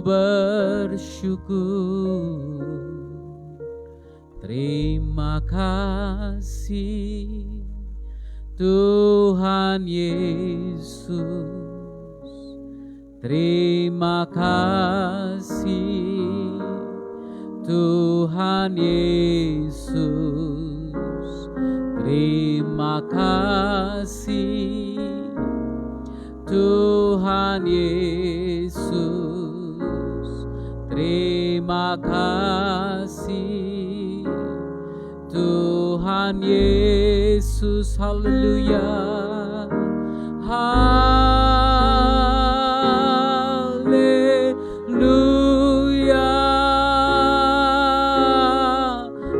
bersyukur, terima kasih Tuhan Yesus, terima kasih Tuhan Yesus, terima kasih Tuhan Yesus, terima kasih Tuhan Yesus. Haleluya, haleluya,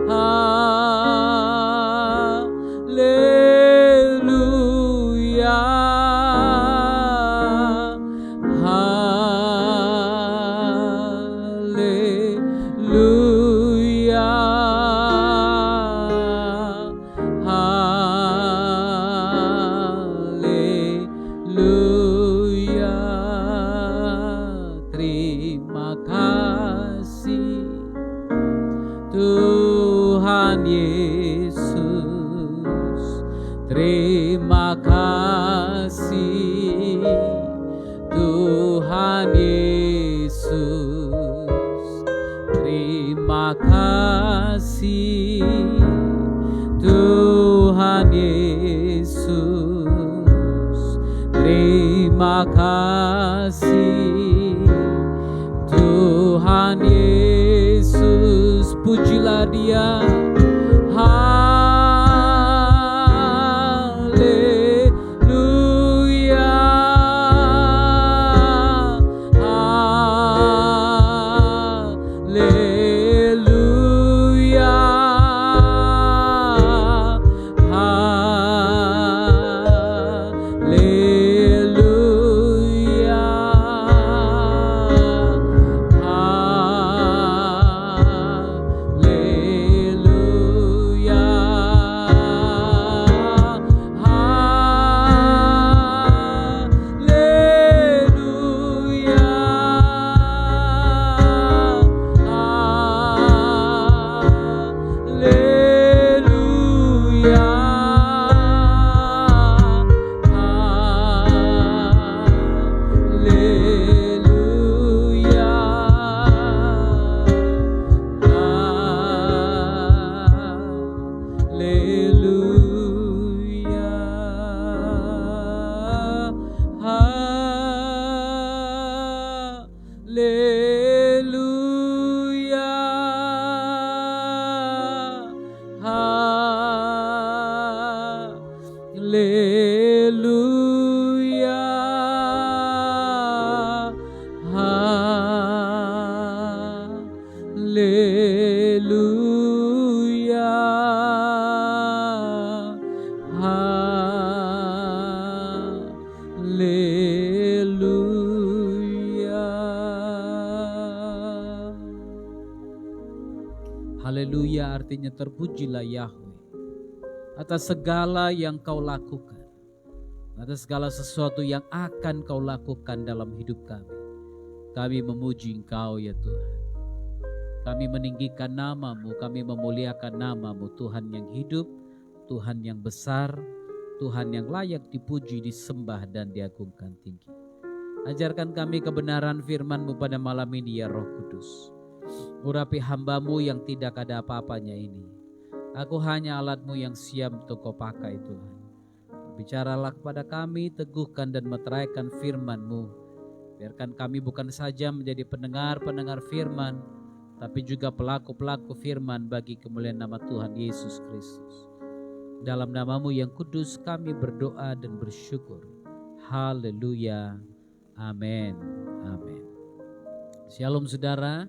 haleluya, haleluya, haleluya. Terima kasih Tuhan Yesus, terima kasih Tuhan Yesus, terima kasih Tuhan Yesus, terima kasih Tuhan Yesus. Pujilah Dia. Haleluya, haleluya, haleluya, haleluya, haleluya. Artinya terpujilah Yahweh atas segala yang kau lakukan, atas segala sesuatu yang akan kau lakukan dalam hidup kami. Kami memuji Engkau ya Tuhan. Kami meninggikan nama-Mu, kami memuliakan nama-Mu, Tuhan yang hidup, Tuhan yang besar, Tuhan yang layak dipuji, disembah dan diagungkan tinggi. Ajarkan kami kebenaran firman-Mu pada malam ini ya Roh Kudus. Urapi hamba-Mu yang tidak ada apa-apanya ini. Aku hanya alat-Mu yang siap untuk Kau pakai Tuhan. Bicaralah kepada kami, teguhkan dan meteraikan firman-Mu. Biarkan kami bukan saja menjadi pendengar-pendengar firman, tapi juga pelaku-pelaku firman bagi kemuliaan nama Tuhan Yesus Kristus. Dalam nama-Mu yang kudus kami berdoa dan bersyukur. Haleluya. Amin. Amin. Shalom saudara.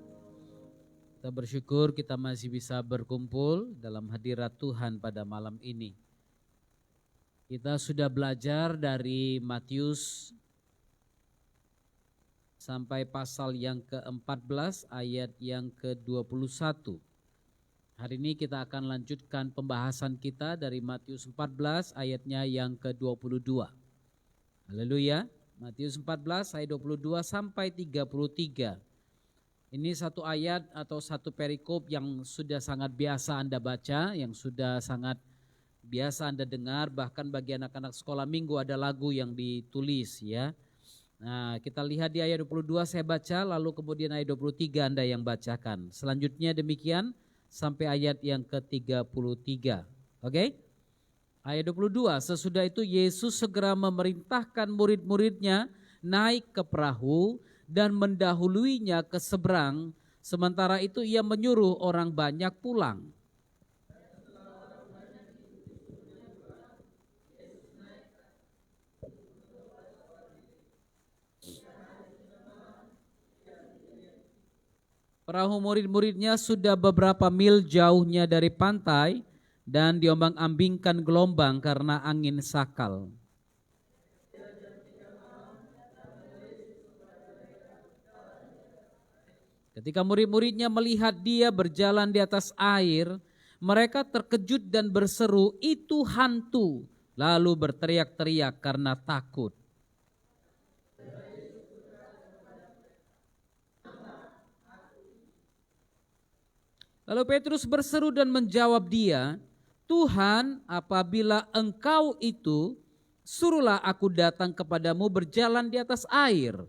Kita bersyukur kita masih bisa berkumpul dalam hadirat Tuhan pada malam ini. Kita sudah belajar dari Matius sampai pasal yang ke-14 ayat yang ke-21. Hari ini kita akan lanjutkan pembahasan kita dari Matius 14 ayatnya yang ke-22. Haleluya. Matius 14 ayat 22 sampai 33. Ini satu ayat atau satu perikop yang sudah sangat biasa Anda baca, yang sudah sangat biasa Anda dengar, bahkan bagi anak-anak sekolah minggu ada lagu yang ditulis ya. Nah, kita lihat di ayat 22 saya baca, lalu kemudian ayat 23 Anda yang bacakan. Selanjutnya demikian sampai ayat yang ke-33. Oke? Ayat 22, sesudah itu Yesus segera memerintahkan murid-muridnya naik ke perahu dan mendahuluinya ke seberang, sementara itu ia menyuruh orang banyak pulang. Perahu murid-muridnya sudah beberapa mil jauhnya dari pantai dan diombang-ambingkan gelombang karena angin sakal. Ketika murid-muridnya melihat dia berjalan di atas air, mereka terkejut dan berseru, "Itu hantu!" Lalu berteriak-teriak karena takut. Lalu Petrus berseru dan menjawab dia, "Tuhan, apabila Engkau itu, suruhlah aku datang kepadamu berjalan di atas air."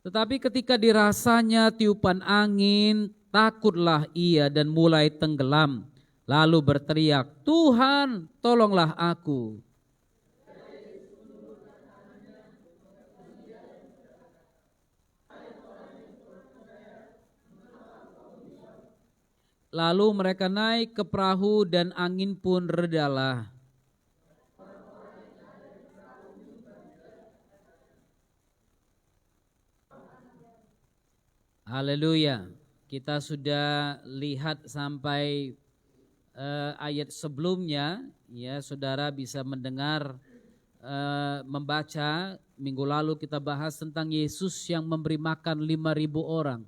Tetapi ketika dirasanya tiupan angin, takutlah ia dan mulai tenggelam. Lalu berteriak, "Tuhan, tolonglah aku." Lalu mereka naik ke perahu dan angin pun redalah. Haleluya. Kita sudah lihat sampai ayat sebelumnya, ya saudara bisa mendengar, membaca. Minggu lalu kita bahas tentang Yesus yang memberi makan 5.000 orang.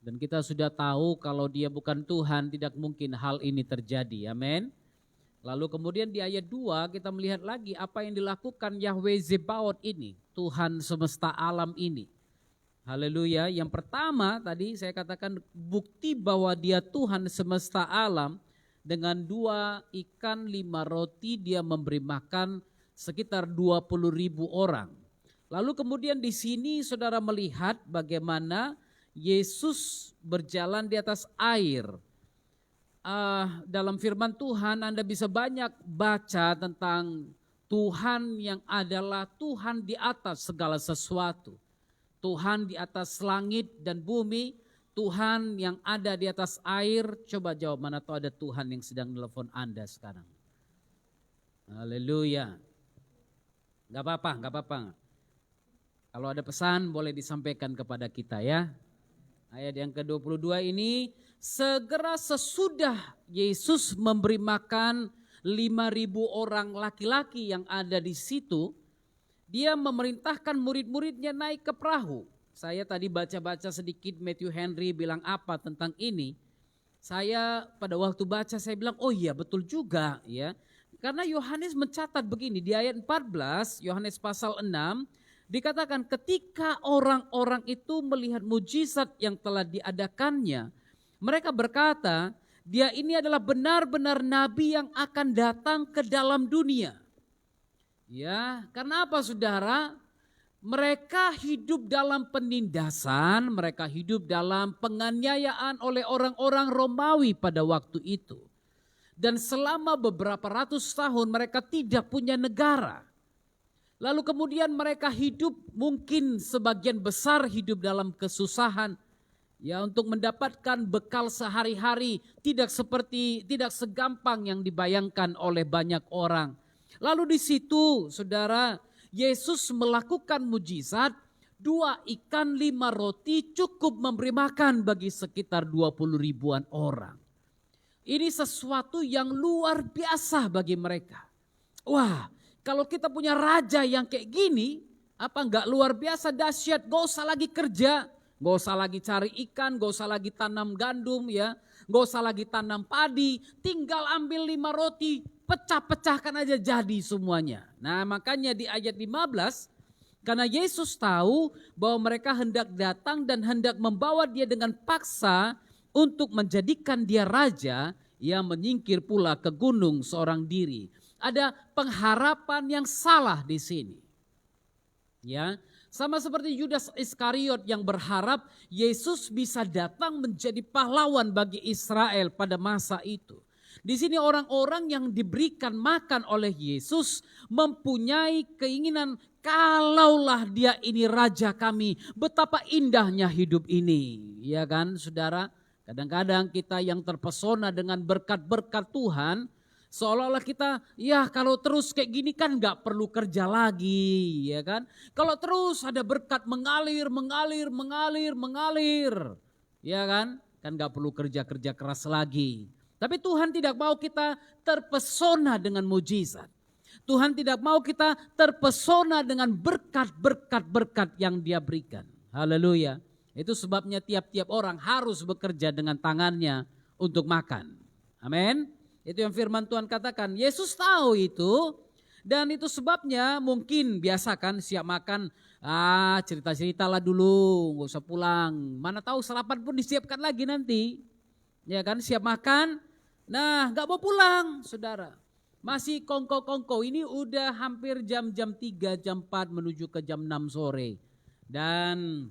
Dan kita sudah tahu kalau dia bukan Tuhan tidak mungkin hal ini terjadi, amin. Lalu kemudian di ayat 2 kita melihat lagi apa yang dilakukan Yahweh Zebaot ini, Tuhan semesta alam ini. Haleluya. Yang pertama tadi saya katakan bukti bahwa dia Tuhan semesta alam, dengan 2 ikan 5 roti dia memberi makan sekitar 20.000 orang. Lalu kemudian di sini saudara melihat bagaimana Yesus berjalan di atas air. Dalam firman Tuhan Anda bisa banyak baca tentang Tuhan yang adalah Tuhan di atas segala sesuatu. Tuhan di atas langit dan bumi, Tuhan yang ada di atas air. Coba jawab, mana tahu ada Tuhan yang sedang telepon Anda sekarang. Haleluya. Gak apa-apa. Kalau ada pesan boleh disampaikan kepada kita ya. Ayat yang ke-22 ini, segera sesudah Yesus memberi makan 5.000 orang laki-laki yang ada di situ, dia memerintahkan murid-muridnya naik ke perahu. Saya tadi baca-baca sedikit Matthew Henry bilang apa tentang ini. Saya pada waktu baca saya bilang, oh iya betul juga ya. Karena Yohanes mencatat begini di ayat 14, Yohanes pasal 6, dikatakan ketika orang-orang itu melihat mujizat yang telah diadakannya, mereka berkata, dia ini adalah benar-benar nabi yang akan datang ke dalam dunia. Ya, karena apa saudara? Mereka hidup dalam penindasan, mereka hidup dalam penganiayaan oleh orang-orang Romawi pada waktu itu. Dan selama beberapa ratus tahun mereka tidak punya negara. Lalu kemudian mereka hidup, mungkin sebagian besar hidup dalam kesusahan. Ya, untuk mendapatkan bekal sehari-hari tidak segampang yang dibayangkan oleh banyak orang. Lalu di situ saudara, Yesus melakukan mujizat, 2 ikan 5 roti cukup memberi makan bagi sekitar 20.000-an orang. Ini sesuatu yang luar biasa bagi mereka. Wah, kalau kita punya raja yang kayak gini, apa enggak luar biasa dahsyat, gak usah lagi kerja, gak usah lagi cari ikan, gak usah lagi tanam gandum ya, Gak usah lagi tanam padi, tinggal ambil 5 roti, pecah-pecahkan aja jadi semuanya. Nah makanya di ayat 15, karena Yesus tahu bahwa mereka hendak datang dan hendak membawa dia dengan paksa untuk menjadikan dia raja, ia menyingkir pula ke gunung seorang diri. Ada pengharapan yang salah di sini. Ya, sama seperti Yudas Iskariot yang berharap Yesus bisa datang menjadi pahlawan bagi Israel pada masa itu. Di sini orang-orang yang diberikan makan oleh Yesus mempunyai keinginan, kalaulah dia ini raja kami, betapa indahnya hidup ini. Ya kan saudara, kadang-kadang kita yang terpesona dengan berkat-berkat Tuhan, seolah-olah kita ya kalau terus kayak gini kan gak perlu kerja lagi, ya kan. Kalau terus ada berkat mengalir, ya kan gak perlu kerja keras lagi. Tapi Tuhan tidak mau kita terpesona dengan mujizat. Tuhan tidak mau kita terpesona dengan berkat yang Dia berikan. Haleluya. Itu sebabnya tiap-tiap orang harus bekerja dengan tangannya untuk makan. Amin. Itu yang firman Tuhan katakan. Yesus tahu itu, dan itu sebabnya mungkin biasa kan siap makan, cerita-cerita lah dulu, gak usah pulang. Mana tahu sarapan pun disiapkan lagi nanti. Ya kan, siap makan, nah gak mau pulang saudara. Masih kongko-kongko, ini udah hampir jam 3, jam 4 menuju ke jam 6 sore. Dan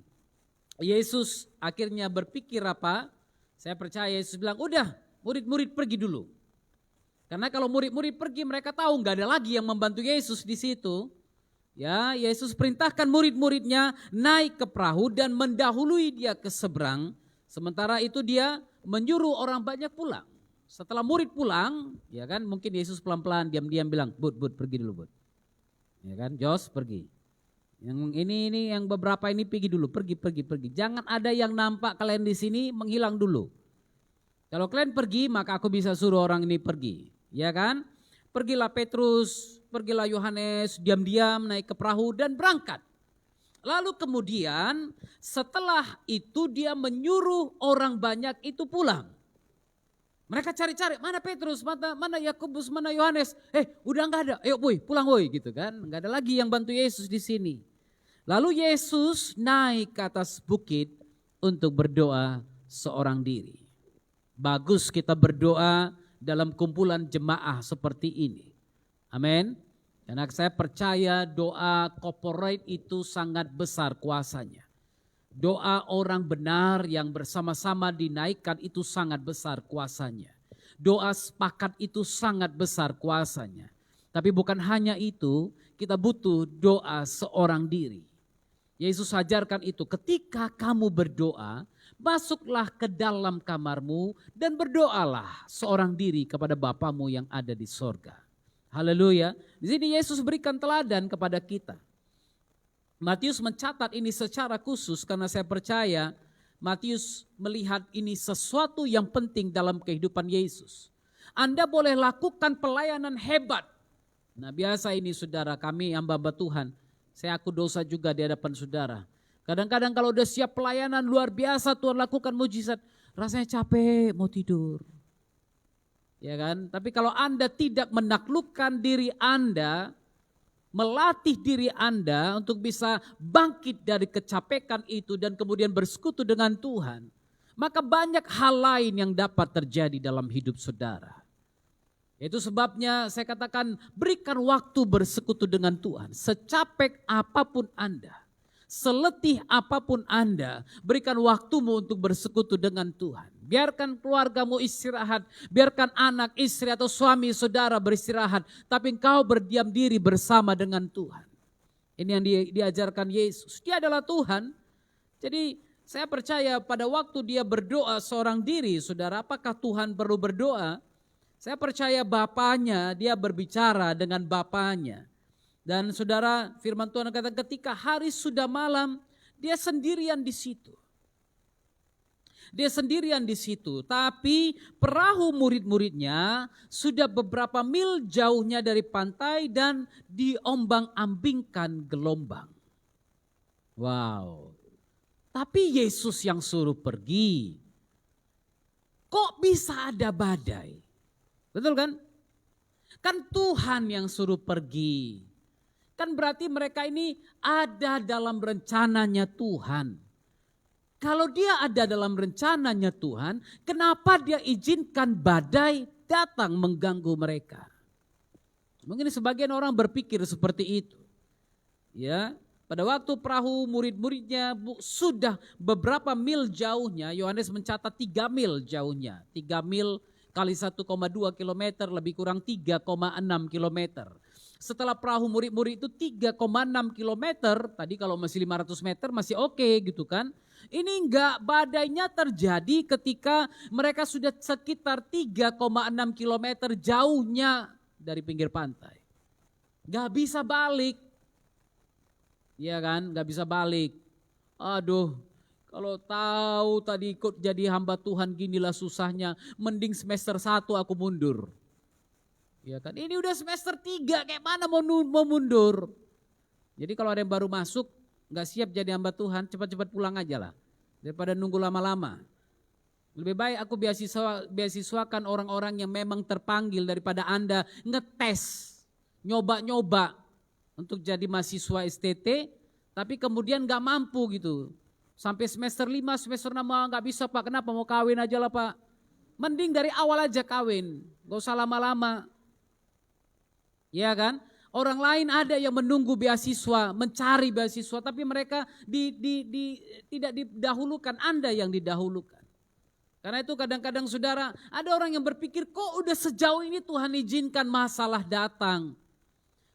Yesus akhirnya berpikir apa? Saya percaya Yesus bilang, udah murid-murid pergi dulu. Karena kalau murid-murid pergi mereka tahu gak ada lagi yang membantu Yesus di situ. Ya, Yesus perintahkan murid-muridnya naik ke perahu dan mendahului dia ke seberang. Sementara itu dia menyuruh orang banyak pulang. Setelah murid pulang, ya kan, mungkin Yesus pelan-pelan diam-diam bilang, Bud pergi dulu Bud. Ya kan, Jos pergi. Yang ini yang beberapa ini pergi dulu, pergi. Jangan ada yang nampak kalian di sini menghilang dulu. Kalau kalian pergi, maka aku bisa suruh orang ini pergi. Ya kan? Pergilah Petrus, pergilah Yohanes, diam-diam naik ke perahu dan berangkat. Lalu kemudian setelah itu dia menyuruh orang banyak itu pulang. Mereka cari-cari, mana Petrus, mana Yakobus, mana Yohanes. Udah enggak ada, ayo boy, pulang boy gitu kan. Enggak ada lagi yang bantu Yesus di sini. Lalu Yesus naik ke atas bukit untuk berdoa seorang diri. Bagus kita berdoa dalam kumpulan jemaah seperti ini. Amin. Karena saya percaya doa corporate itu sangat besar kuasanya. Doa orang benar yang bersama-sama dinaikkan itu sangat besar kuasanya. Doa sepakat itu sangat besar kuasanya. Tapi bukan hanya itu, kita butuh doa seorang diri. Yesus ajarkan itu, ketika kamu berdoa, masuklah ke dalam kamarmu dan berdoalah seorang diri kepada Bapamu yang ada di sorga. Haleluya. Di sini Yesus berikan teladan kepada kita. Matius mencatat ini secara khusus karena saya percaya Matius melihat ini sesuatu yang penting dalam kehidupan Yesus. Anda boleh lakukan pelayanan hebat. Nah biasa ini saudara, kami hamba-hamba Tuhan, saya aku dosa juga di hadapan saudara. Kadang-kadang kalau udah siap pelayanan luar biasa Tuhan lakukan mujizat, rasanya capek mau tidur. Ya kan? Tapi kalau Anda tidak menaklukkan diri Anda, melatih diri Anda untuk bisa bangkit dari kecapekan itu dan kemudian bersekutu dengan Tuhan, maka banyak hal lain yang dapat terjadi dalam hidup saudara. Itu sebabnya saya katakan berikan waktu bersekutu dengan Tuhan. Secapek apapun Anda, seletih apapun Anda, berikan waktumu untuk bersekutu dengan Tuhan. Biarkan keluargamu istirahat, biarkan anak, istri atau suami saudara beristirahat, tapi engkau berdiam diri bersama dengan Tuhan. Ini yang diajarkan Yesus. Dia adalah Tuhan. Jadi saya percaya pada waktu dia berdoa seorang diri, saudara, apakah Tuhan perlu berdoa? Saya percaya Bapanya, dia berbicara dengan Bapanya. Dan saudara, firman Tuhan katakan ketika hari sudah malam, dia sendirian di situ. Dia sendirian di situ, tapi perahu murid-muridnya sudah beberapa mil jauhnya dari pantai dan diombang-ambingkan gelombang. Wow. Tapi Yesus yang suruh pergi. Kok bisa ada badai? Betul kan? Kan Tuhan yang suruh pergi. Kan berarti mereka ini ada dalam rencananya Tuhan. Kalau dia ada dalam rencananya Tuhan, kenapa dia izinkan badai datang mengganggu mereka? Mungkin sebagian orang berpikir seperti itu. Ya, pada waktu perahu murid-muridnya sudah beberapa mil jauhnya, Yohanes mencatat 3 mil jauhnya. 3 mil kali 1,2 kilometer lebih kurang 3,6 kilometer. Setelah perahu murid-murid itu 3,6 kilometer, tadi kalau masih 500 meter masih oke gitu kan. Ini enggak, badainya terjadi ketika mereka sudah sekitar 3,6 kilometer jauhnya dari pinggir pantai. Enggak bisa balik. Iya kan, enggak bisa balik. Aduh, kalau tahu tadi ikut jadi hamba Tuhan ginilah susahnya, mending semester 1 aku mundur. Ya kan, ini udah semester 3, kayak mana mau mundur. Jadi kalau ada yang baru masuk, gak siap jadi hamba Tuhan, cepat-cepat pulang aja lah. Daripada nunggu lama-lama. Lebih baik aku beasiswakan orang-orang yang memang terpanggil daripada Anda ngetes, nyoba-nyoba untuk jadi mahasiswa STT, tapi kemudian gak mampu gitu. Sampai semester 5, semester 6 gak bisa Pak, kenapa mau kawin aja lah Pak. Mending dari awal aja kawin, gak usah lama-lama. Ya kan? Orang lain ada yang menunggu beasiswa, mencari beasiswa, tapi mereka tidak didahulukan, Anda yang didahulukan. Karena itu kadang-kadang saudara, ada orang yang berpikir kok udah sejauh ini Tuhan izinkan masalah datang.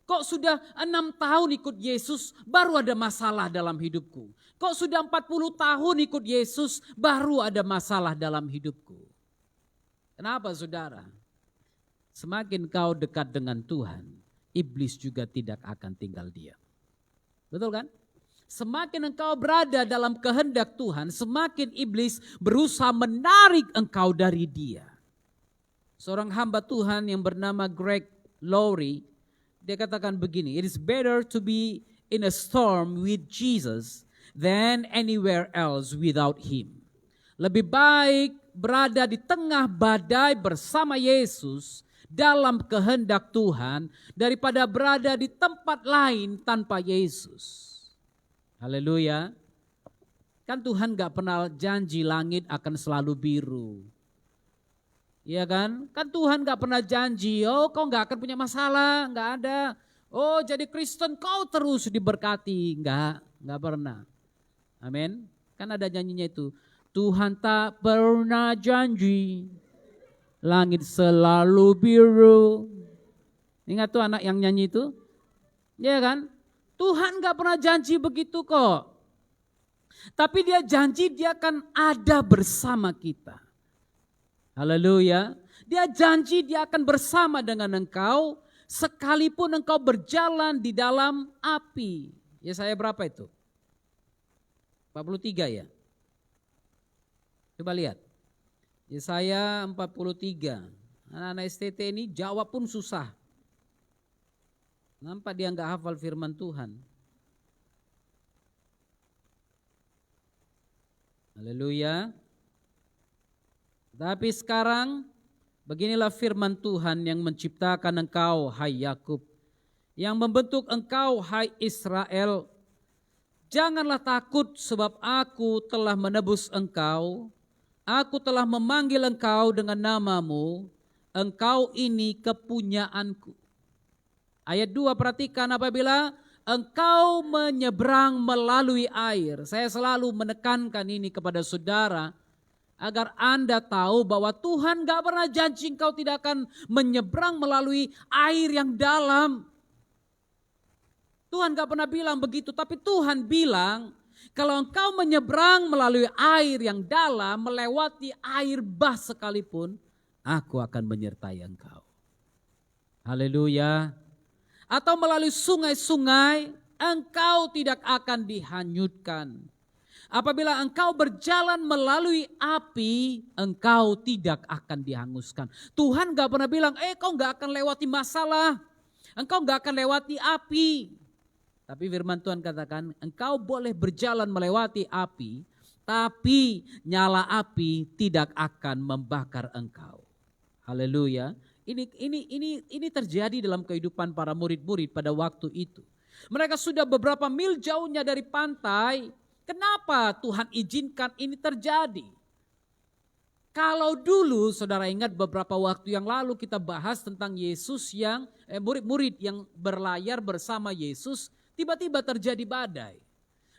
Kok sudah 6 tahun ikut Yesus baru ada masalah dalam hidupku. Kok sudah 40 tahun ikut Yesus baru ada masalah dalam hidupku. Kenapa saudara? Semakin kau dekat dengan Tuhan, iblis juga tidak akan tinggal diam. Betul kan? Semakin engkau berada dalam kehendak Tuhan, semakin iblis berusaha menarik engkau dari dia. Seorang hamba Tuhan yang bernama Greg Laurie, dia katakan begini, it is better to be in a storm with Jesus than anywhere else without Him. Lebih baik berada di tengah badai bersama Yesus dalam kehendak Tuhan daripada berada di tempat lain tanpa Yesus. Haleluya. Kan Tuhan gak pernah janji langit akan selalu biru. Iya kan? Kan Tuhan gak pernah janji, oh kau gak akan punya masalah, gak ada. Oh jadi Kristen kau terus diberkati, gak pernah. Amin. Kan ada janjinya itu. Tuhan tak pernah janji, langit selalu biru. Ingat tuh anak yang nyanyi itu? Iya kan? Tuhan gak pernah janji begitu kok. Tapi dia janji dia akan ada bersama kita. Haleluya. Dia janji dia akan bersama dengan engkau sekalipun engkau berjalan di dalam api. Yesaya berapa itu? 43 ya? Coba lihat. Yesaya 43. Anak-anak STT ini jawab pun susah. Nampak dia enggak hafal firman Tuhan. Haleluya. Tapi sekarang beginilah firman Tuhan yang menciptakan engkau hai Yakub, yang membentuk engkau hai Israel. Janganlah takut sebab aku telah menebus engkau. Aku telah memanggil engkau dengan namamu. Engkau ini kepunyaanku. Ayat 2 perhatikan, apabila engkau menyeberang melalui air. Saya selalu menekankan ini kepada saudara agar Anda tahu bahwa Tuhan gak pernah janji engkau tidak akan menyeberang melalui air yang dalam. Tuhan gak pernah bilang begitu, tapi Tuhan bilang kalau engkau menyeberang melalui air yang dalam, melewati air bah sekalipun, aku akan menyertai engkau. Haleluya. Atau melalui sungai-sungai, engkau tidak akan dihanyutkan. Apabila engkau berjalan melalui api, engkau tidak akan dihanguskan. Tuhan gak pernah bilang, kau gak akan lewati masalah, engkau gak akan lewati api. Tapi firman Tuhan katakan, engkau boleh berjalan melewati api, tapi nyala api tidak akan membakar engkau. Haleluya. Ini terjadi dalam kehidupan para murid-murid pada waktu itu. Mereka sudah beberapa mil jauhnya dari pantai. Kenapa Tuhan izinkan ini terjadi? Kalau dulu saudara ingat beberapa waktu yang lalu kita bahas tentang Yesus yang murid-murid yang berlayar bersama Yesus, tiba-tiba terjadi badai.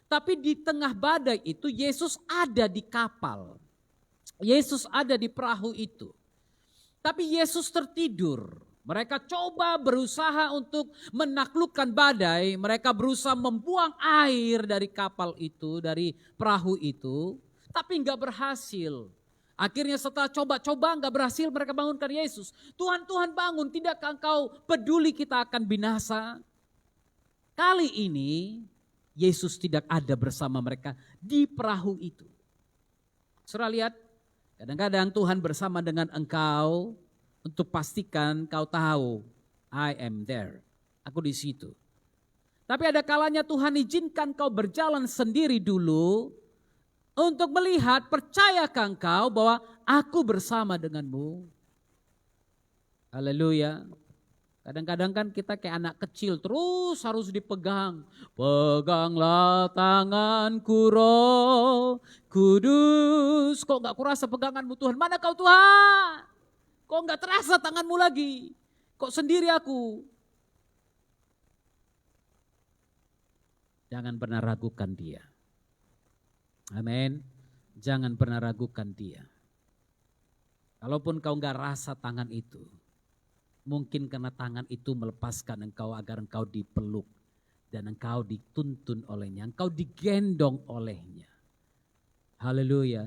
Tapi di tengah badai itu Yesus ada di kapal. Yesus ada di perahu itu. Tapi Yesus tertidur. Mereka coba berusaha untuk menaklukkan badai. Mereka berusaha membuang air dari kapal itu, dari perahu itu. Tapi enggak berhasil. Akhirnya setelah coba-coba enggak berhasil, mereka bangunkan Yesus. Tuhan, Tuhan bangun, tidakkah engkau peduli kita akan binasa? Kali ini Yesus tidak ada bersama mereka di perahu itu. Saudara lihat, kadang-kadang Tuhan bersama dengan engkau untuk pastikan kau tahu, I am there, aku di situ. Tapi ada kalanya Tuhan izinkan kau berjalan sendiri dulu untuk melihat, percayakah engkau bahwa aku bersama denganmu? Haleluya. Kadang-kadang kan kita kayak anak kecil terus harus dipegang. Peganglah tanganku Roh Kudus. Kok gak kurasa peganganmu Tuhan? Mana kau Tuhan? Kok gak terasa tanganmu lagi? Kok sendiri aku? Jangan pernah ragukan dia. Amin. Jangan pernah ragukan dia. Kalaupun kau gak rasa tangan itu, mungkin karena tangan itu melepaskan engkau agar engkau dipeluk dan engkau dituntun olehnya, engkau digendong olehnya. Haleluya.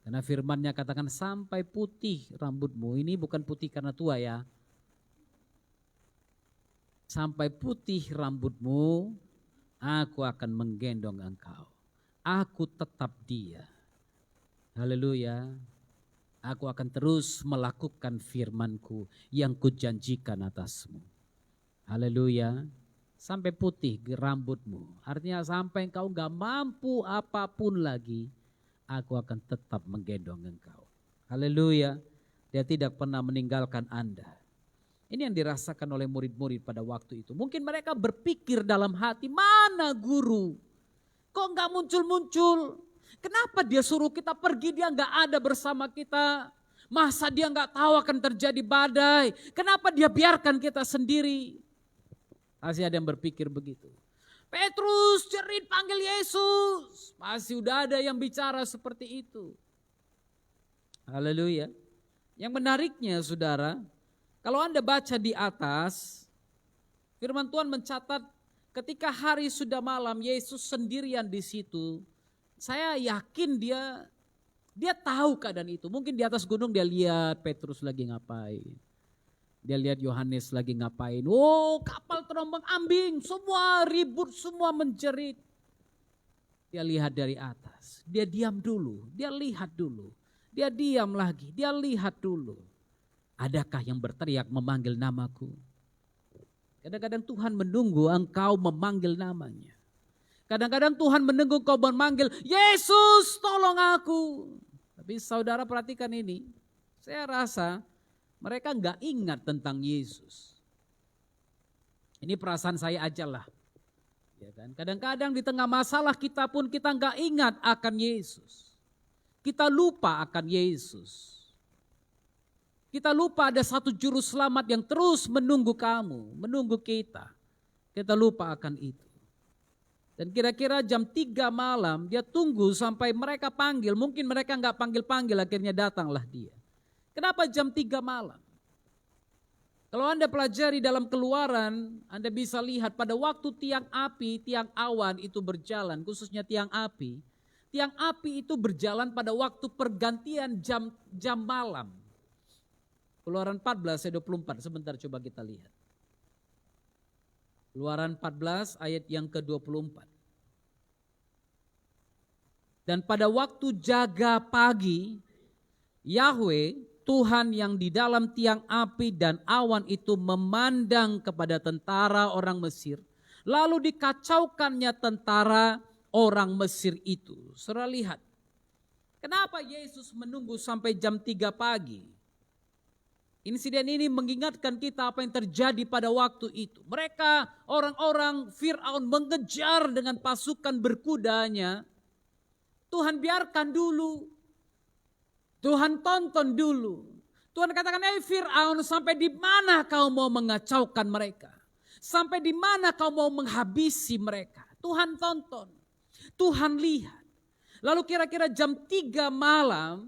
Karena firman-Nya katakan sampai putih rambutmu. Ini bukan putih karena tua ya. Sampai putih rambutmu, aku akan menggendong engkau. Aku tetap dia. Haleluya. Aku akan terus melakukan firman-Ku yang kujanjikan atasmu. Haleluya. Sampai putih rambutmu. Artinya sampai engkau gak mampu apapun lagi, aku akan tetap menggendong engkau. Haleluya. Dia tidak pernah meninggalkan Anda. Ini yang dirasakan oleh murid-murid pada waktu itu. Mungkin mereka berpikir dalam hati, mana guru? Kok gak muncul-muncul? Kenapa dia suruh kita pergi, dia gak ada bersama kita? Masa dia gak tahu akan terjadi badai? Kenapa dia biarkan kita sendiri? Masih ada yang berpikir begitu. Petrus jerit panggil Yesus. Masih udah ada yang bicara seperti itu. Haleluya. Yang menariknya saudara, kalau Anda baca di atas, firman Tuhan mencatat ketika hari sudah malam, Yesus sendirian di situ. Saya yakin dia tahu keadaan itu. Mungkin di atas gunung dia lihat Petrus lagi ngapain. Dia lihat Yohanes lagi ngapain. Oh, kapal terombang ambing, semua ribut, semua menjerit. Dia lihat dari atas. Dia diam dulu, dia lihat dulu. Dia diam lagi, dia lihat dulu. Adakah yang berteriak memanggil namaku? Kadang-kadang Tuhan menunggu engkau memanggil namanya. Kadang-kadang Tuhan menunggu engkau memanggil, Yesus tolong aku. Tapi saudara perhatikan ini, saya rasa mereka enggak ingat tentang Yesus. Ini perasaan saya aja lah. Ya kan? Kadang-kadang di tengah masalah kita pun kita enggak ingat akan Yesus. Kita lupa akan Yesus. Kita lupa ada satu juru selamat yang terus menunggu kamu, menunggu kita. Kita lupa akan itu. Dan kira-kira jam 3 malam dia tunggu sampai mereka panggil. Mungkin mereka enggak panggil-panggil, akhirnya datanglah dia. Kenapa jam 3 malam? Kalau Anda pelajari dalam Keluaran, Anda bisa lihat pada waktu tiang api, tiang awan itu berjalan, khususnya tiang api. Tiang api itu berjalan pada waktu pergantian jam malam. Keluaran 14 ayat 24, sebentar coba kita lihat. Keluaran 14 ayat yang ke-24. Dan pada waktu jaga pagi, Yahweh, Tuhan yang di dalam tiang api dan awan itu memandang kepada tentara orang Mesir. Lalu dikacaukannya tentara orang Mesir itu. Saudara lihat, Kenapa Yesus menunggu sampai jam 3 pagi? Insiden ini mengingatkan kita apa yang terjadi pada waktu itu. Mereka, orang-orang Fir'aun mengejar dengan pasukan berkudanya. Tuhan biarkan dulu. Tuhan tonton dulu. Tuhan katakan, Fir'aun, sampai di mana kau mau mengacaukan mereka? Sampai di mana kau mau menghabisi mereka? Tuhan tonton. Tuhan lihat. Lalu kira-kira jam 3 malam,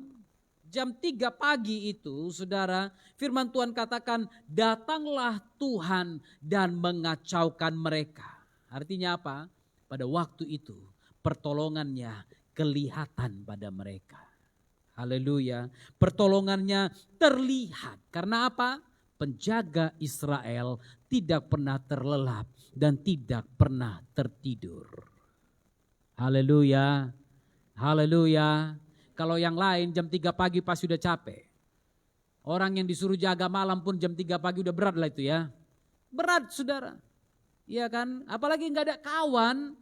jam 3 pagi itu, saudara, firman Tuhan katakan, datanglah Tuhan dan mengacaukan mereka. Artinya apa? Pada waktu itu, pertolongannya kelihatan pada mereka. Haleluya. Pertolongannya terlihat. Karena apa? Penjaga Israel tidak pernah terlelap dan tidak pernah tertidur. Haleluya. Haleluya. Kalau yang lain jam 3 pagi pas sudah capek. Orang yang disuruh jaga malam pun jam 3 pagi udah berat lah itu ya. Berat saudara. Iya kan? Apalagi nggak ada kawan.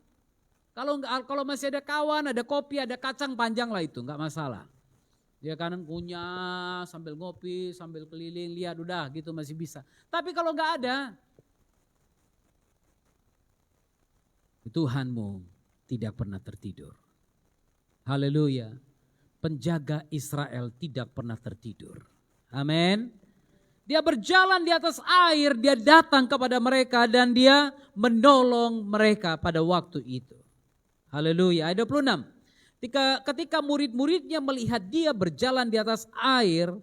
Kalau masih ada kawan, ada kopi, ada kacang panjang lah itu, nggak masalah. Ya kan, kunyah sambil ngopi, sambil keliling, lihat udah gitu masih bisa. Tapi kalau nggak ada, Tuhanmu tidak pernah tertidur. Haleluya. Penjaga Israel tidak pernah tertidur. Amin. Dia berjalan di atas air, dia datang kepada mereka dan dia menolong mereka pada waktu itu. Haleluya. Ayat 26. Ketika murid-muridnya melihat dia berjalan di atas air,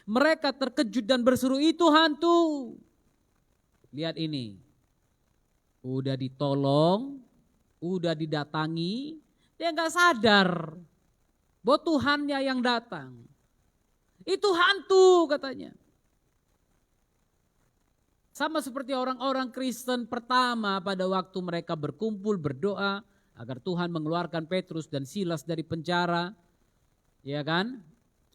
mereka terkejut dan berseru, itu hantu. Lihat ini. Udah ditolong, udah didatangi, dia gak sadar bahwa Tuhannya yang datang. Itu hantu katanya. Sama seperti orang-orang Kristen pertama pada waktu mereka berkumpul berdoa agar Tuhan mengeluarkan Petrus dan Silas dari penjara. Ya kan?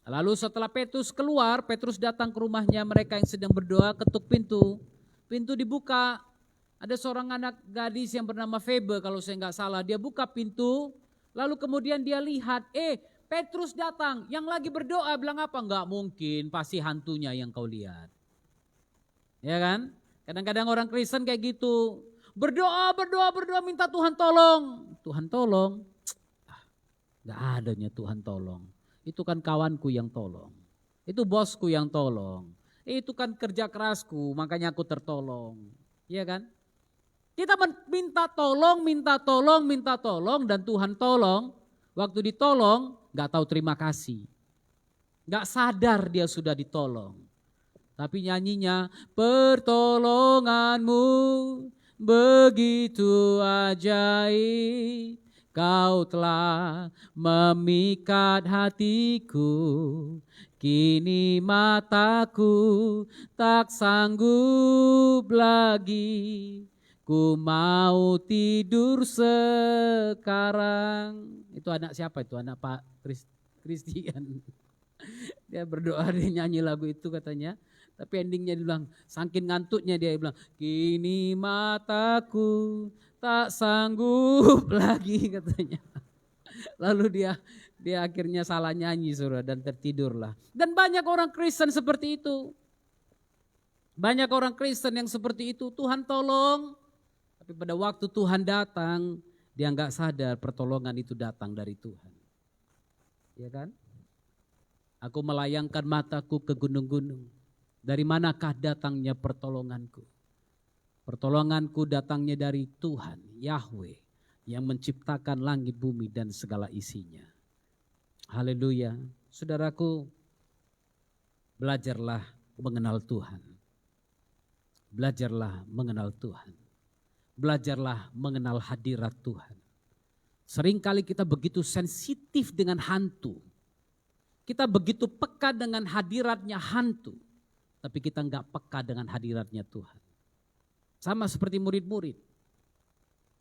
Lalu setelah Petrus keluar, Petrus datang ke rumahnya mereka yang sedang berdoa, ketuk pintu. Pintu dibuka, ada seorang anak gadis yang bernama Febe kalau saya nggak salah. Dia buka pintu, lalu kemudian dia lihat, Petrus datang, yang lagi berdoa bilang apa? Nggak mungkin, pasti hantunya yang kau lihat. Ya kan? Kadang-kadang orang Kristen kayak gitu. Berdoa, minta Tuhan tolong. Tuhan tolong. Gak adanya Tuhan tolong. Itu kan kawanku yang tolong. Itu bosku yang tolong. Itu kan kerja kerasku, makanya aku tertolong. Iya kan? Kita minta tolong dan Tuhan tolong. Waktu ditolong gak tahu terima kasih. Gak sadar dia sudah ditolong. Tapi nyanyinya, pertolonganmu begitu ajaib, kau telah memikat hatiku, kini mataku tak sanggup lagi, ku mau tidur sekarang. Itu anak siapa itu? Anak Pak Christian. Dia berdoa, dia nyanyi lagu itu katanya. Tapi endingnya dia bilang, saking ngantuknya dia bilang, kini mataku tak sanggup lagi katanya. Lalu dia akhirnya salah nyanyi saudara dan tertidurlah. Dan banyak orang Kristen seperti itu. Banyak orang Kristen yang seperti itu, Tuhan tolong. Tapi pada waktu Tuhan datang, dia enggak sadar pertolongan itu datang dari Tuhan. Ya kan? Aku melayangkan mataku ke gunung-gunung. Dari manakah datangnya pertolonganku? Pertolonganku datangnya dari Tuhan, Yahweh, yang menciptakan langit, bumi, dan segala isinya. Haleluya. Saudaraku, belajarlah mengenal Tuhan. Belajarlah mengenal Tuhan. Belajarlah mengenal hadirat Tuhan. Seringkali kita begitu sensitif dengan hantu. Kita begitu peka dengan hadiratnya hantu. Tapi kita enggak peka dengan hadiratnya Tuhan. Sama seperti murid-murid.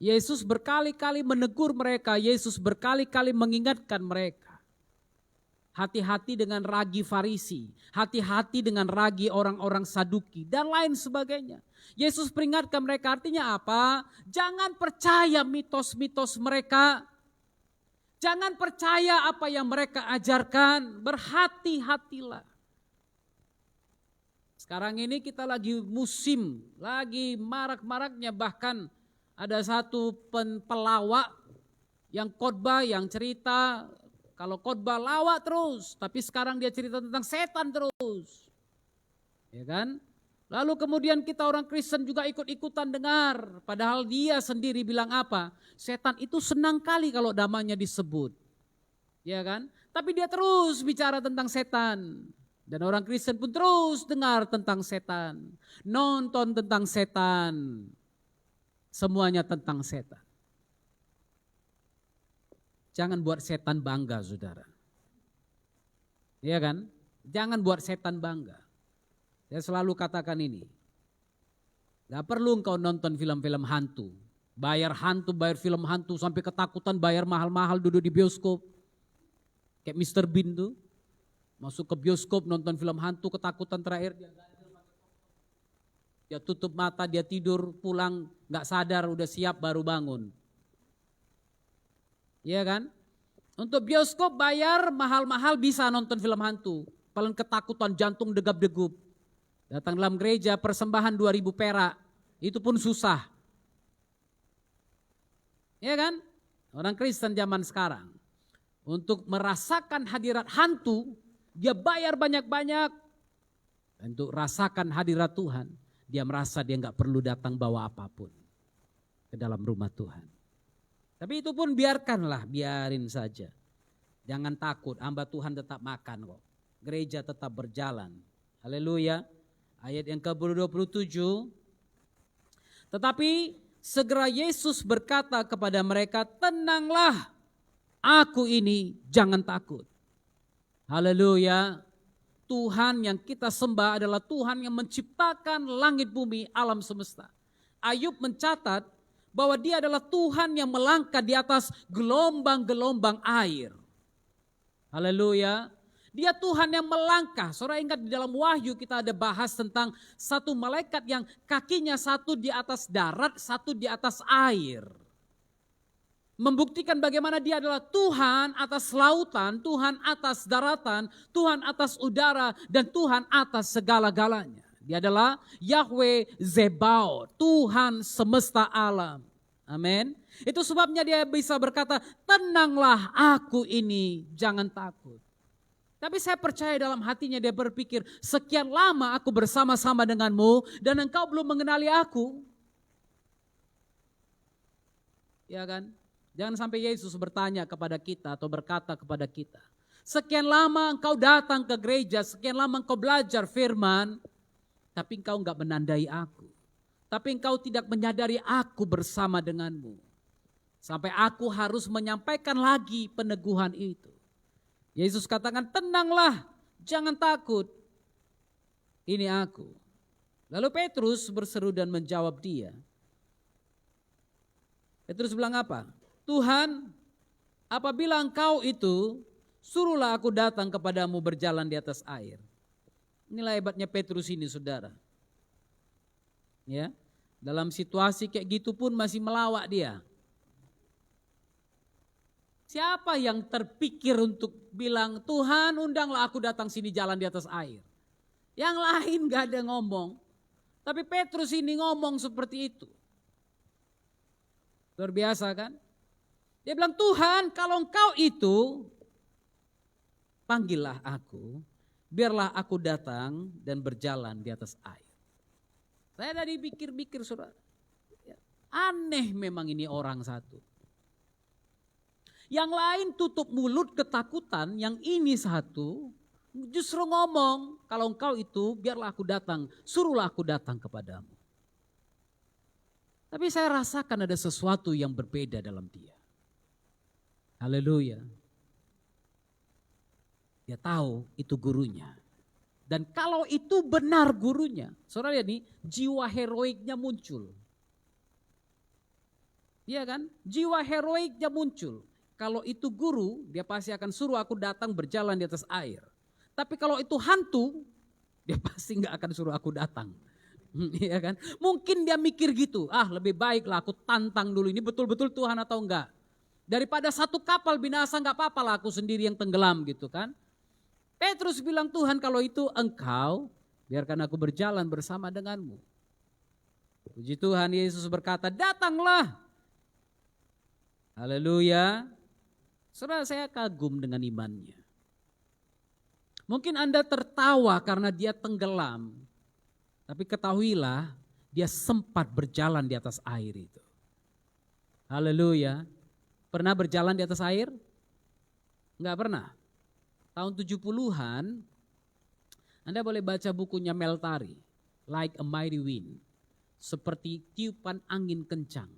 Yesus berkali-kali menegur mereka. Yesus berkali-kali mengingatkan mereka. Hati-hati dengan ragi Farisi. Hati-hati dengan ragi orang-orang Saduki. Dan lain sebagainya. Yesus peringatkan mereka, artinya apa? Jangan percaya mitos-mitos mereka. Jangan percaya apa yang mereka ajarkan, berhati-hatilah. Sekarang ini kita lagi musim, lagi marak-maraknya, bahkan ada satu pelawak yang khotbah, yang cerita, kalau khotbah lawak terus, tapi sekarang dia cerita tentang setan terus. Ya kan? Lalu kemudian kita orang Kristen juga ikut-ikutan dengar, padahal dia sendiri bilang apa? Setan itu senang kali kalau namanya disebut. Ya kan? Tapi dia terus bicara tentang setan. Dan orang Kristen pun terus dengar tentang setan. Nonton tentang setan. Semuanya tentang setan. Jangan buat setan bangga, saudara. Iya kan? Jangan buat setan bangga. Saya selalu katakan ini. Gak perlu engkau nonton film-film hantu. Bayar film hantu sampai ketakutan, bayar mahal-mahal duduk di bioskop. Kayak Mr. Bean tuh. Masuk ke bioskop nonton film hantu, ketakutan terakhir. Dia tutup mata, dia tidur, pulang gak sadar, udah siap baru bangun. Iya kan? Untuk bioskop bayar mahal-mahal bisa nonton film hantu. Paling ketakutan, jantung degap-degup. Datang dalam gereja persembahan 2.000 perak. Itu pun susah. Iya kan? Orang Kristen zaman sekarang. Untuk merasakan hadirat hantu, dia bayar banyak-banyak. Untuk rasakan hadirat Tuhan, dia merasa dia gak perlu datang bawa apapun ke dalam rumah Tuhan. Tapi itu pun biarin saja. Jangan takut, hamba Tuhan tetap makan kok. Gereja tetap berjalan. Haleluya. Ayat yang ke-27. Tetapi segera Yesus berkata kepada mereka, tenanglah, aku ini, jangan takut. Haleluya. Tuhan yang kita sembah adalah Tuhan yang menciptakan langit bumi, alam semesta. Ayub mencatat bahwa dia adalah Tuhan yang melangkah di atas gelombang-gelombang air. Haleluya. Dia Tuhan yang melangkah. Saudara ingat di dalam Wahyu kita ada bahas tentang satu malaikat yang kakinya satu di atas darat, satu di atas air. Membuktikan bagaimana dia adalah Tuhan atas lautan, Tuhan atas daratan, Tuhan atas udara, dan Tuhan atas segala-galanya. Dia adalah Yahweh Zebaoth, Tuhan semesta alam. Amin. Itu sebabnya dia bisa berkata, tenanglah aku ini, jangan takut. Tapi saya percaya dalam hatinya dia berpikir, sekian lama aku bersama-sama denganmu dan engkau belum mengenali aku. Ya kan? Jangan sampai Yesus bertanya kepada kita atau berkata kepada kita, sekian lama engkau datang ke gereja, sekian lama engkau belajar firman, tapi engkau enggak menandai aku. Tapi engkau tidak menyadari aku bersama denganmu. Sampai aku harus menyampaikan lagi peneguhan itu. Yesus katakan, tenanglah, jangan takut. Ini aku. Lalu Petrus berseru dan menjawab dia. Petrus bilang apa? Tuhan, apabila engkau itu, suruhlah aku datang kepadamu berjalan di atas air. Inilah hebatnya Petrus ini, saudara. Ya, dalam situasi kayak gitu pun masih melawak dia. Siapa yang terpikir untuk bilang, Tuhan undanglah aku datang sini jalan di atas air. Yang lain gak ada ngomong. Tapi Petrus ini ngomong seperti itu. Luar biasa kan? Dia bilang, Tuhan kalau engkau itu, panggillah aku, biarlah aku datang dan berjalan di atas air. Saya tadi pikir-pikir, saudara. Aneh memang ini orang satu. Yang lain tutup mulut ketakutan, yang ini satu justru ngomong, kalau engkau itu biarlah aku datang, suruhlah aku datang kepadamu. Tapi saya rasakan ada sesuatu yang berbeda dalam dia. Haleluya. Dia tahu itu gurunya. Dan kalau itu benar gurunya, saudara lihat nih, jiwa heroiknya muncul. Iya kan? Jiwa heroiknya muncul. Kalau itu guru, dia pasti akan suruh aku datang berjalan di atas air. Tapi kalau itu hantu, dia pasti gak akan suruh aku datang. Iya kan? Mungkin dia mikir gitu, lebih baiklah aku tantang dulu, ini betul-betul Tuhan atau enggak. Daripada satu kapal binasa nggak apa-apa lah aku sendiri yang tenggelam gitu kan. Petrus bilang, Tuhan kalau itu engkau, biarkan aku berjalan bersama denganmu. Puji Tuhan, Yesus berkata, datanglah. Haleluya. Saudara, saya kagum dengan imannya. Mungkin Anda tertawa karena dia tenggelam. Tapi ketahuilah, dia sempat berjalan di atas air itu. Haleluya. Pernah berjalan di atas air? Enggak pernah. Tahun 70-an, Anda boleh baca bukunya Meltari, Like a Mighty Wind, seperti tiupan angin kencang.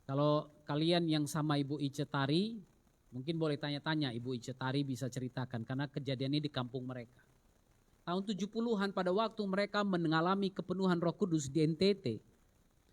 Kalau kalian yang sama Ibu Ice Tari, mungkin boleh tanya-tanya Ibu Ice Tari bisa ceritakan, karena kejadian ini di kampung mereka. Tahun 70-an pada waktu mereka mengalami kepenuhan Roh Kudus di NTT,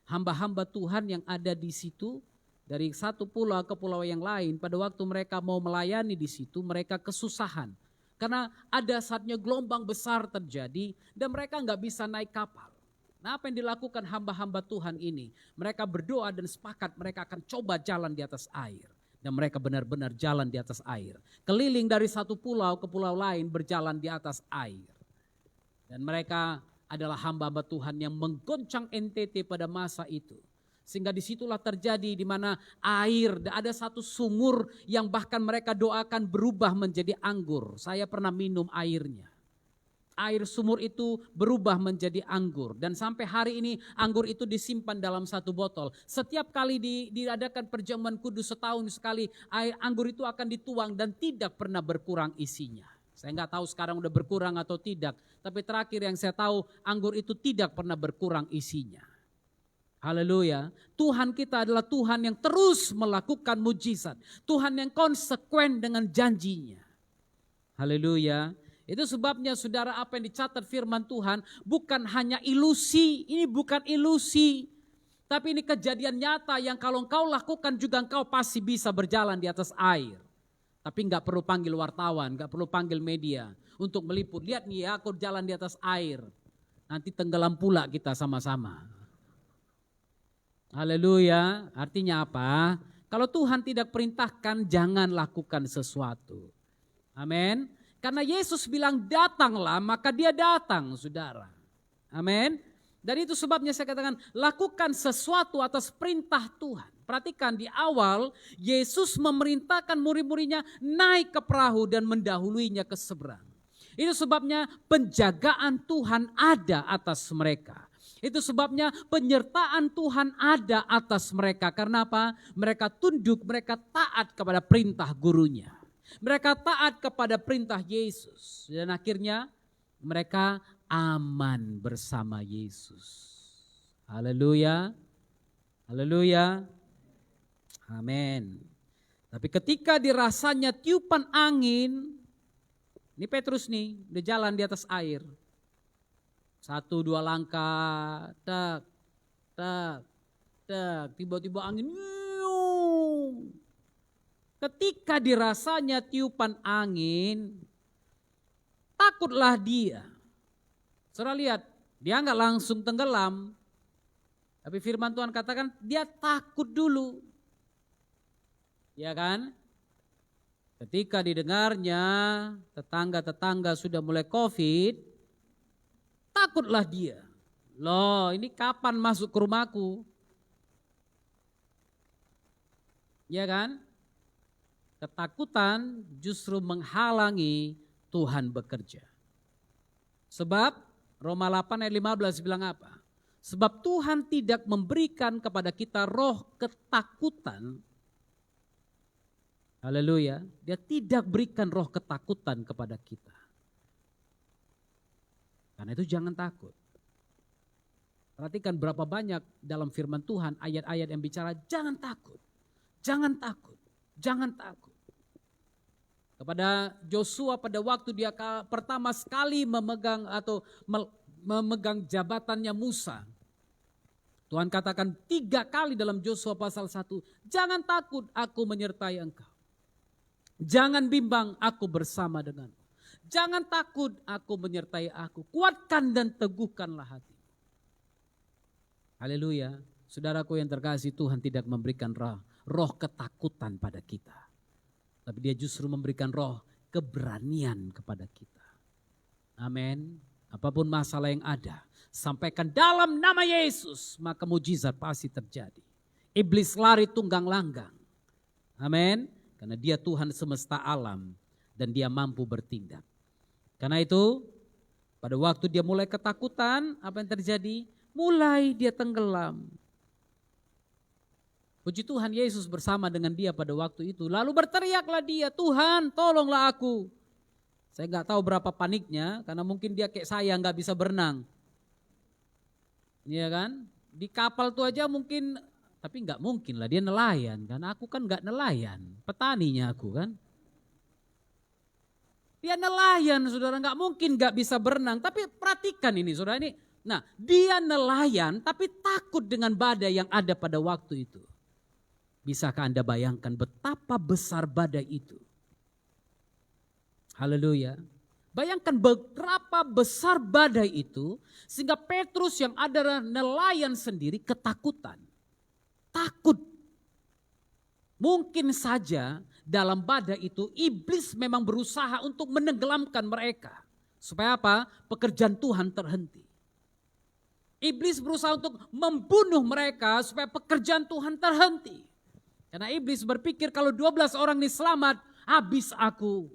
hamba-hamba Tuhan yang ada di situ, dari satu pulau ke pulau yang lain, pada waktu mereka mau melayani di situ, mereka kesusahan. Karena ada saatnya gelombang besar terjadi dan mereka nggak bisa naik kapal. Nah, apa yang dilakukan hamba-hamba Tuhan ini? Mereka berdoa dan sepakat mereka akan coba jalan di atas air. Dan mereka benar-benar jalan di atas air. Keliling dari satu pulau ke pulau lain berjalan di atas air. Dan mereka adalah hamba-hamba Tuhan yang menggoncang NTT pada masa itu. Sehingga disitulah terjadi di mana air, ada satu sumur yang bahkan mereka doakan berubah menjadi anggur. Saya pernah minum airnya. Air sumur itu berubah menjadi anggur. Dan sampai hari ini anggur itu disimpan dalam satu botol. Setiap kali diadakan perjamuan kudus setahun sekali, air anggur itu akan dituang dan tidak pernah berkurang isinya. Saya nggak tahu sekarang udah berkurang atau tidak. Tapi terakhir yang saya tahu, anggur itu tidak pernah berkurang isinya. Haleluya. Tuhan kita adalah Tuhan yang terus melakukan mujizat. Tuhan yang konsekuen dengan janjinya. Haleluya. Itu sebabnya saudara, apa yang dicatat firman Tuhan bukan hanya ilusi. Ini bukan ilusi. Tapi ini kejadian nyata yang kalau engkau lakukan juga engkau pasti bisa berjalan di atas air. Tapi enggak perlu panggil wartawan, enggak perlu panggil media untuk meliput. Lihat nih ya, aku jalan di atas air. Nanti tenggelam pula kita sama-sama. Haleluya, artinya apa? Kalau Tuhan tidak perintahkan, jangan lakukan sesuatu. Amin. Karena Yesus bilang datanglah, maka dia datang, saudara. Amin. Dan itu sebabnya saya katakan, lakukan sesuatu atas perintah Tuhan. Perhatikan di awal, Yesus memerintahkan murid-muridnya naik ke perahu dan mendahuluinya ke seberang. Itu sebabnya penjagaan Tuhan ada atas mereka. Itu sebabnya penyertaan Tuhan ada atas mereka. Karena apa? Mereka tunduk, mereka taat kepada perintah gurunya. Mereka taat kepada perintah Yesus. Dan akhirnya mereka aman bersama Yesus. Haleluya. Haleluya. Amin. Tapi ketika dirasanya tiupan angin, ini Petrus nih, udah jalan di atas air. 1-2 langkah, tak, tiba-tiba angin. Ketika dirasanya tiupan angin, takutlah dia. Saudara lihat, dia enggak langsung tenggelam. Tapi firman Tuhan katakan dia takut dulu. Ya kan? Ketika didengarnya tetangga-tetangga sudah mulai COVID, takutlah dia. Loh, ini kapan masuk ke rumahku? Ya kan? Ketakutan justru menghalangi Tuhan bekerja. Sebab Roma 8 ayat 15 bilang apa? Sebab Tuhan tidak memberikan kepada kita roh ketakutan. Haleluya. Dia tidak berikan roh ketakutan kepada kita. Karena itu jangan takut. Perhatikan berapa banyak dalam firman Tuhan ayat-ayat yang bicara jangan takut. Jangan takut. Jangan takut. Kepada Joshua pada waktu dia pertama sekali memegang jabatannya Musa. Tuhan katakan 3 kali dalam Joshua pasal 1. Jangan takut, aku menyertai engkau. Jangan bimbang, aku bersama denganmu. Jangan takut, aku menyertai aku. Kuatkan dan teguhkanlah hati. Haleluya. Saudaraku yang terkasih, Tuhan tidak memberikan roh ketakutan pada kita. Tapi dia justru memberikan roh keberanian kepada kita. Amin. Apapun masalah yang ada, sampaikan dalam nama Yesus, maka mujizat pasti terjadi. Iblis lari tunggang langgang. Amin. Karena dia Tuhan semesta alam dan dia mampu bertindak. Karena itu pada waktu dia mulai ketakutan, apa yang terjadi? Mulai dia tenggelam. Puji Tuhan, Yesus bersama dengan dia pada waktu itu. Lalu berteriaklah dia, Tuhan tolonglah aku. Saya nggak tahu berapa paniknya, karena mungkin dia kayak saya nggak bisa berenang. Iya kan? Di kapal tuh aja mungkin, tapi nggak mungkin lah dia nelayan. Karena aku kan nggak nelayan, petaninya aku kan. Dia nelayan saudara, nggak mungkin nggak bisa berenang. Tapi perhatikan ini saudara ini. Nah dia nelayan tapi takut dengan badai yang ada pada waktu itu. Bisakah Anda bayangkan betapa besar badai itu? Haleluya. Bayangkan berapa besar badai itu sehingga Petrus yang adalah nelayan sendiri ketakutan. Takut. Mungkin saja dalam badai itu iblis memang berusaha untuk menenggelamkan mereka. Supaya apa? Pekerjaan Tuhan terhenti. Iblis berusaha untuk membunuh mereka supaya pekerjaan Tuhan terhenti. Karena iblis berpikir kalau 12 orang ini selamat, habis aku.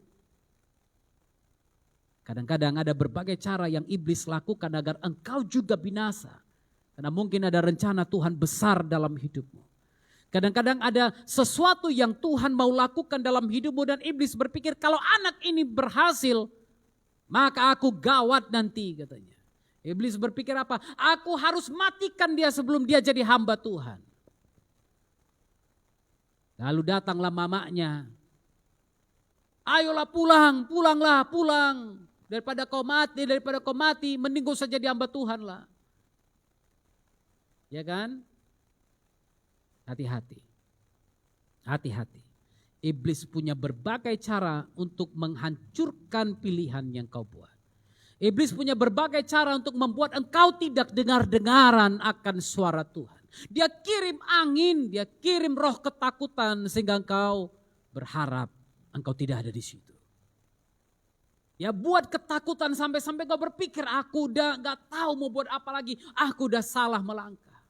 Kadang-kadang ada berbagai cara yang iblis lakukan agar engkau juga binasa. Karena mungkin ada rencana Tuhan besar dalam hidupmu. Kadang-kadang ada sesuatu yang Tuhan mau lakukan dalam hidupmu dan iblis berpikir kalau anak ini berhasil, maka aku gawat nanti katanya. Iblis berpikir apa? Aku harus matikan dia sebelum dia jadi hamba Tuhan. Lalu datanglah mamanya. Ayolah pulang, pulanglah, pulang. Daripada kau mati, mending kau saja jadi hamba Tuhan lah. Ya kan? Hati-hati. Hati-hati. Iblis punya berbagai cara untuk menghancurkan pilihan yang kau buat. Iblis punya berbagai cara untuk membuat engkau tidak dengar-dengaran akan suara Tuhan. Dia kirim angin, dia kirim roh ketakutan sehingga engkau berharap engkau tidak ada di situ. Ya buat ketakutan sampai-sampai kau berpikir aku udah gak tahu mau buat apa lagi, aku udah salah melangkah.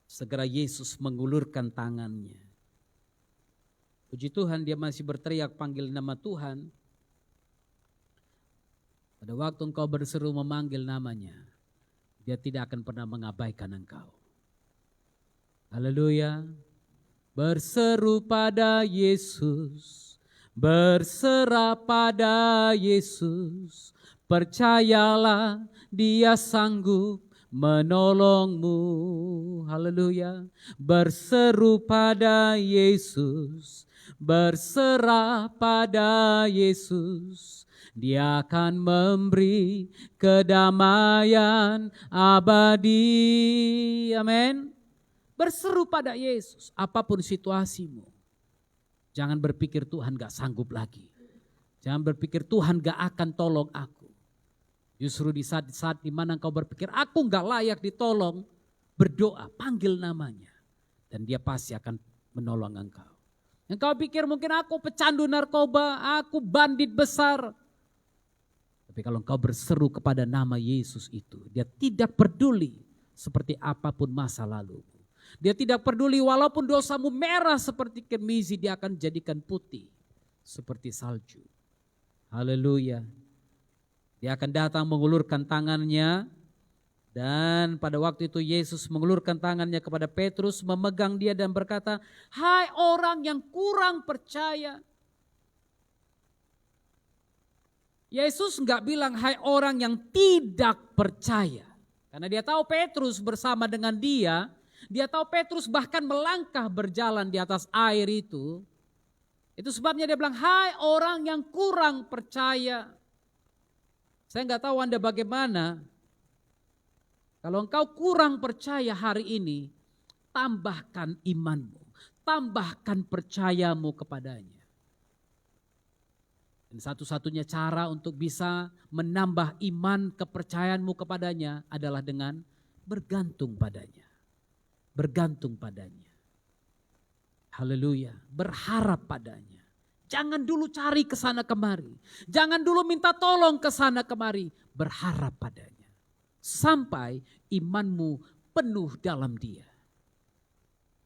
Segera Yesus mengulurkan tangannya. Puji Tuhan dia masih berteriak panggil nama Tuhan. Pada waktu engkau berseru memanggil namanya, dia tidak akan pernah mengabaikan engkau. Haleluya. Berseru pada Yesus, berserah pada Yesus, percayalah dia sanggup menolongmu. Haleluya. Berseru pada Yesus, berserah pada Yesus, dia akan memberi kedamaian abadi. Amin. Berseru pada Yesus, apapun situasimu. Jangan berpikir Tuhan gak sanggup lagi. Jangan berpikir Tuhan gak akan tolong aku. Justru di saat dimana engkau berpikir aku gak layak ditolong, berdoa, panggil namanya. Dan dia pasti akan menolong engkau. Engkau pikir mungkin aku pecandu narkoba, aku bandit besar. Tapi kalau engkau berseru kepada nama Yesus itu, dia tidak peduli seperti apapun masa lalu. Dia tidak peduli walaupun dosamu merah seperti kemisi, dia akan jadikan putih seperti salju. Haleluya. Dia akan datang mengulurkan tangannya dan pada waktu itu Yesus mengulurkan tangannya kepada Petrus, memegang dia dan berkata, "Hai orang yang kurang percaya." Yesus enggak bilang hai orang yang tidak percaya. Karena dia tahu Petrus bersama dengan dia tahu Petrus bahkan melangkah berjalan di atas air itu. Itu sebabnya dia bilang hai orang yang kurang percaya. Saya enggak tahu Anda bagaimana. Kalau engkau kurang percaya hari ini, tambahkan imanmu, tambahkan percayamu kepadanya. Dan satu-satunya cara untuk bisa menambah iman kepercayaanmu kepadanya adalah dengan bergantung padanya. bergantung padanya. Haleluya, berharap padanya. Jangan dulu cari ke sana kemari. Jangan dulu minta tolong ke sana kemari. Berharap padanya. Sampai imanmu penuh dalam Dia.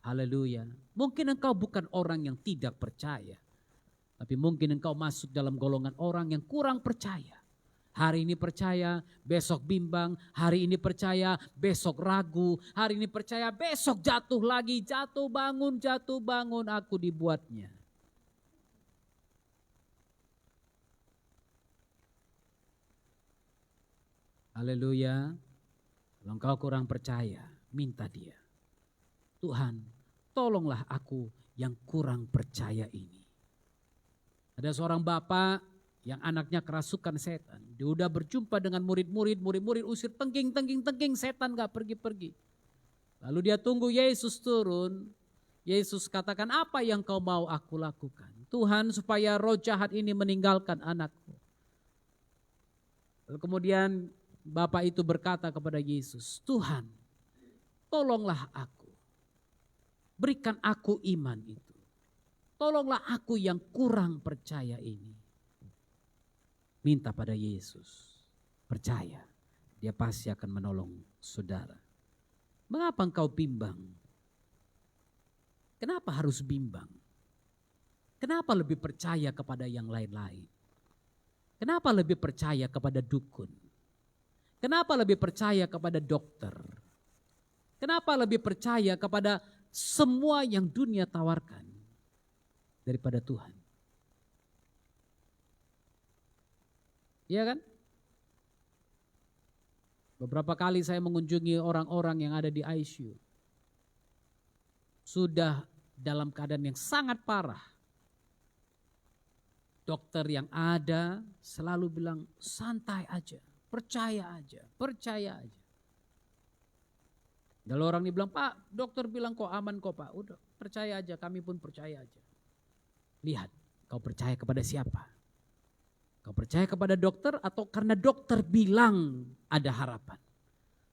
Haleluya. Mungkin engkau bukan orang yang tidak percaya. Tapi mungkin engkau masuk dalam golongan orang yang kurang percaya. Hari ini percaya, besok bimbang. Hari ini percaya, besok ragu. Hari ini percaya, besok jatuh lagi. Jatuh bangun, aku dibuatnya. Haleluya. Kalau engkau kurang percaya, minta Dia. Tuhan, tolonglah aku yang kurang percaya ini. Ada seorang bapak yang anaknya kerasukan setan. Dia udah berjumpa dengan murid-murid usir tengking, setan gak pergi-pergi. Lalu dia tunggu Yesus turun. Yesus katakan, apa yang kau mau aku lakukan? Tuhan, supaya roh jahat ini meninggalkan anakku. Lalu kemudian bapak itu berkata kepada Yesus, Tuhan, tolonglah aku. Berikan aku iman itu. Tolonglah aku yang kurang percaya ini. Minta pada Yesus. Percaya. Dia pasti akan menolong saudara. Mengapa engkau bimbang? Kenapa harus bimbang? Kenapa lebih percaya kepada yang lain-lain? Kenapa lebih percaya kepada dukun? Kenapa lebih percaya kepada dokter? Kenapa lebih percaya kepada semua yang dunia tawarkan daripada Tuhan? Iya kan? Beberapa kali saya mengunjungi orang-orang yang ada di ICU. Sudah dalam keadaan yang sangat parah. Dokter yang ada selalu bilang santai aja, percaya aja, percaya aja. Lalu orang ini bilang, Pak, dokter bilang kok aman kok Pak. Udah percaya aja, kami pun percaya aja. Lihat, kau percaya kepada siapa? Kau percaya kepada dokter atau karena dokter bilang ada harapan?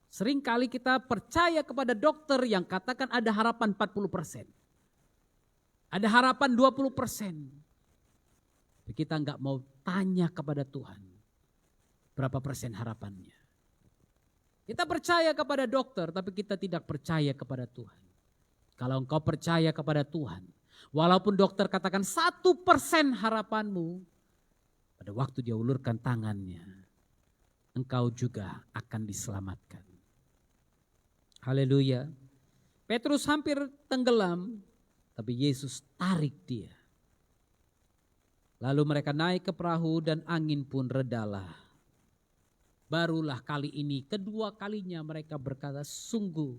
Seringkali kita percaya kepada dokter yang katakan ada harapan 40%. Ada harapan 20%. Kita enggak mau tanya kepada Tuhan. Berapa persen harapannya? Kita percaya kepada dokter tapi kita tidak percaya kepada Tuhan. Kalau engkau percaya kepada Tuhan, walaupun dokter katakan 1% harapanmu, pada waktu dia ulurkan tangannya, engkau juga akan diselamatkan. Haleluya. Petrus hampir tenggelam, tapi Yesus tarik dia. Lalu mereka naik ke perahu dan angin pun redalah. Barulah kali ini, kedua kalinya mereka berkata, sungguh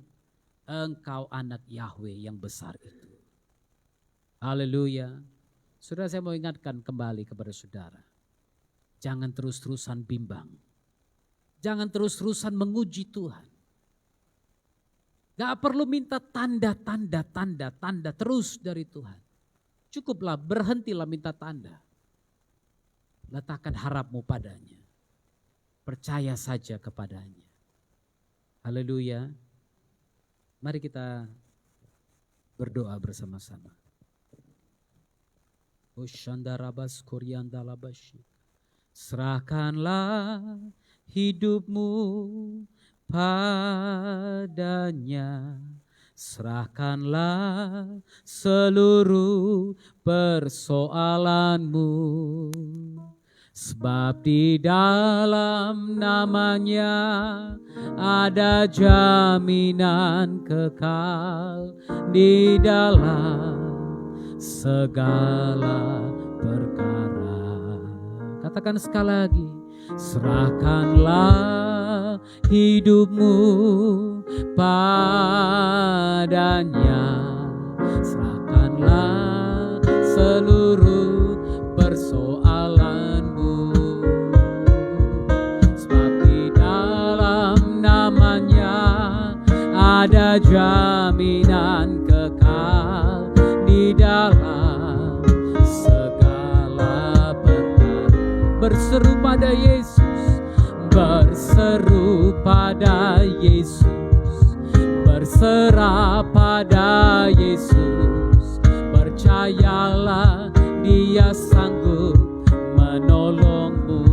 engkau anak Yahweh yang besar itu. Haleluya. Saudara, saya mau ingatkan kembali kepada saudara. Jangan terus-terusan bimbang. Jangan terus-terusan menguji Tuhan. Gak perlu minta tanda terus dari Tuhan. Cukuplah, berhentilah minta tanda. Letakkan harapmu padanya. Percaya saja kepadanya. Haleluya. Mari kita berdoa bersama-sama. Serahkanlah hidupmu padanya. Serahkanlah seluruh persoalanmu. Sebab di dalam namanya ada jaminan kekal di dalam segala perkara. Katakan sekali lagi, serahkanlah hidupmu padanya. Serahkanlah seluruh persoalanmu. Ada jaminan kekal di dalam segala perkara. Berseru pada Yesus, berseru pada Yesus, berserah pada Yesus. Percayalah Dia sanggup menolongmu.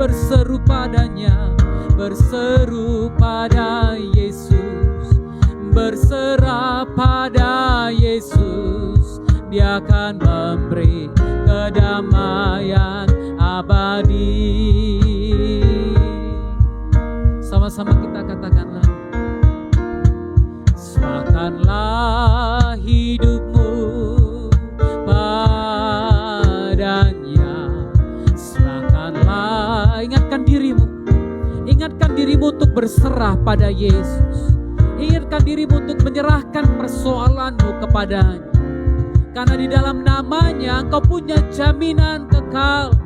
Berseru padanya, berseru pada Yesus. Berserah pada Yesus, Dia akan memberi kedamaian abadi. Sama-sama kita katakanlah, serahkanlah hidupmu padanya. Serahkanlah, ingatkan dirimu untuk berserah pada Yesus. Ingatkan dirimu untuk menyerahkan persoalanmu kepadanya. Karena di dalam namanya engkau punya jaminan kekal.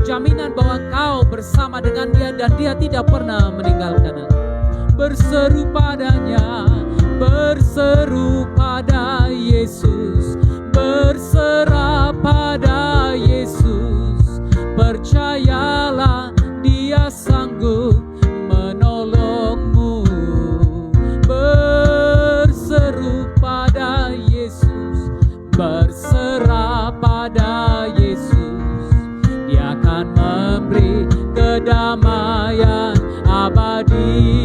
Jaminan bahwa kau bersama dengan Dia dan Dia tidak pernah meninggalkan engkau. Berseru padanya, berseru pada Yesus. Berserah pada Yesus. Percayalah Dia sanggup menolongmu. Berseru pada Yesus, berserah pada Yesus. Dia akan memberi kedamaian abadi.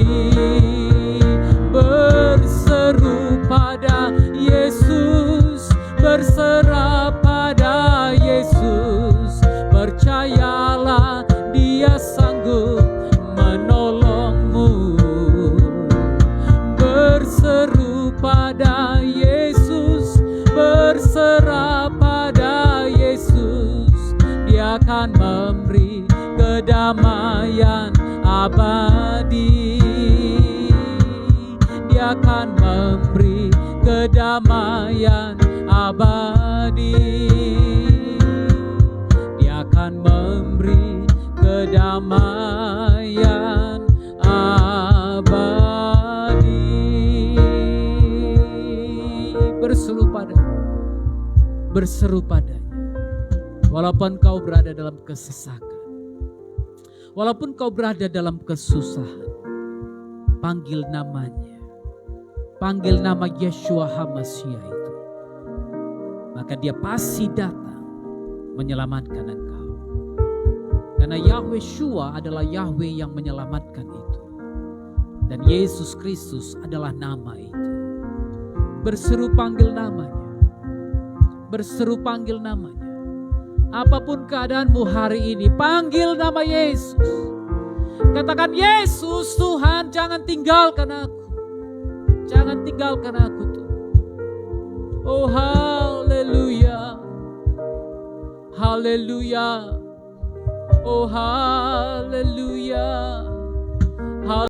Berseru pada Yesus, berserah pada Yesus. Percayalah Dia sanggup menolongmu. Berseru pada Yesus, berserah pada Yesus. Dia akan memberi kedamaian abadi. Dia akan memberi kedamaian abadi. Dia akan memberi kedamaian abadi. Berseru padanya. Walaupun kau berada dalam kesesakan, walaupun kau berada dalam kesusahan, panggil namanya. Panggil nama Yeshua HaMashiach itu. Maka Dia pasti datang menyelamatkan engkau. Karena Yahweh Shua adalah Yahweh yang menyelamatkan itu. Dan Yesus Kristus adalah nama itu. Berseru panggil namanya. Berseru panggil namanya. Apapun keadaanmu hari ini, panggil nama Yesus. Katakan, Yesus Tuhan, jangan tinggalkan aku. Jangan tinggalkan aku Tuhan. Oh haleluya. Haleluya. Oh haleluya.